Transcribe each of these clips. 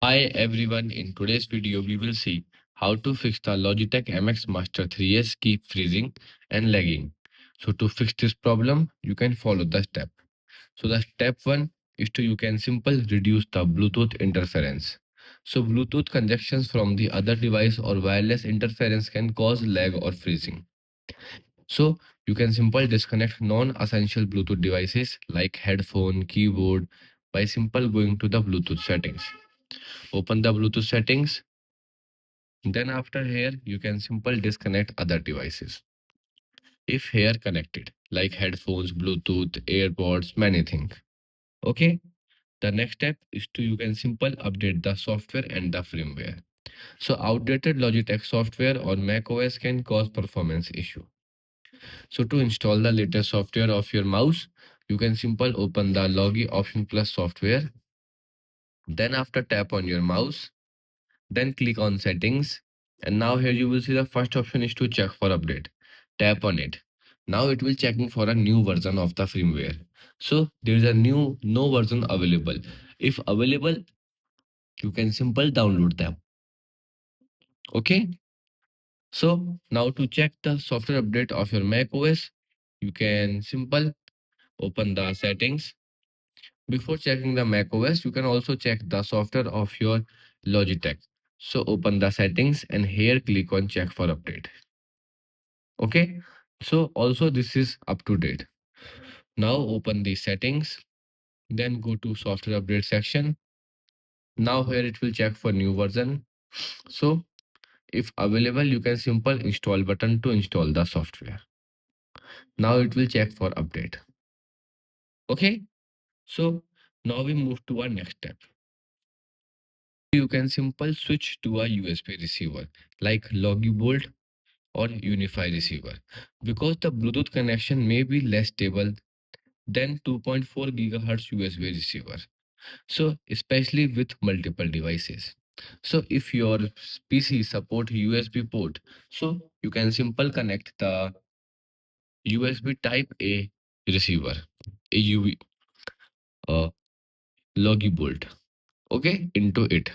Hi everyone, in today's video we will see how to fix the Logitech MX Master 3S keep freezing and lagging. So to fix this problem, you can follow the step. So the step 1 is to you can simple reduce the Bluetooth interference. So Bluetooth conjunctions from the other device or wireless interference can cause lag or freezing. So you can simply disconnect non-essential Bluetooth devices like headphone, keyboard by simple going to the Bluetooth settings. Open the Bluetooth settings. Then after here, you can simply disconnect other devices. If here connected, like headphones, Bluetooth, AirPods, many things. Okay. The next step is to you can simple update the software and the firmware. So outdated Logitech software on Mac OS can cause performance issue. So to install the latest software of your mouse, you can simple open the Logi Option Plus software. Then after tap on your mouse, then click on settings. And now here you will see the first option is to check for update. Tap on it. Now it will checking for a new version of the firmware. So there is a no version available. If available, you can simple download them. Okay. So now to check the software update of your Mac OS, you can simple open the settings. Before checking the Mac OS, you can also check the software of your Logitech. So open the settings and here click on check for update. Okay. So also this is up to date. Now open the settings, then go to software update section. Now here it will check for new version. So if available, you can simple install button to install the software. Now it will check for update. Okay. So now we move to our next step. You can simple switch to a USB receiver like Logibolt or Unify receiver because the Bluetooth connection may be less stable than 2.4 gigahertz USB receiver. So especially with multiple devices. So if your PC support USB port, so you can simple connect the USB type A receiver, AUV, uh, Logibolt, okay, into it.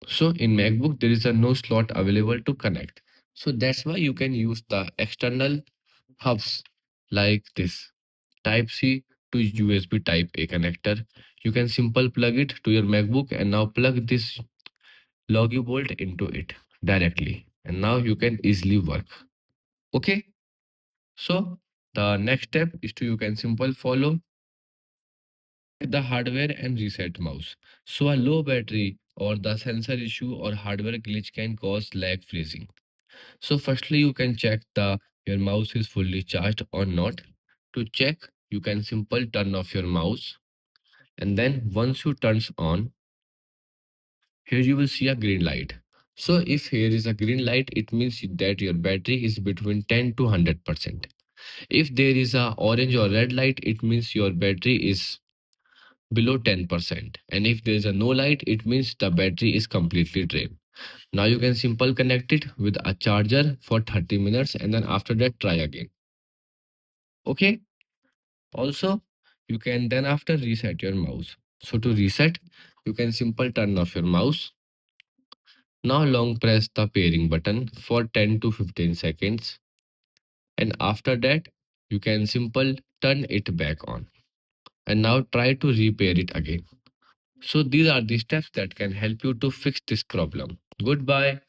So in MacBook, there is a no slot available to connect. So that's why you can use the external hubs like this type C to USB type A connector. You can simple plug it to your MacBook and now plug this Logibolt into it directly. And now you can easily work. Okay. So the next step is to you can simple follow the hardware and reset mouse. So a low battery or the sensor issue or hardware glitch can cause lag freezing. So firstly, you can check the your mouse is fully charged or not. To check, you can simple turn off your mouse and then once you turns on, here you will see a green light. So if here is a green light, it means that your battery is between 10 to 100%. If there is a orange or red light, it means your battery is below 10%. And if there is a no light, it means the battery is completely drained. Now you can simple connect it with a charger for 30 minutes and then after that try again. Okay. Also, you can then after reset your mouse. So to reset, you can simple turn off your mouse. Now long press the pairing button for 10 to 15 seconds. And after that, you can simple turn it back on. And now try to repair it again. So these are the steps that can help you to fix this problem. Goodbye.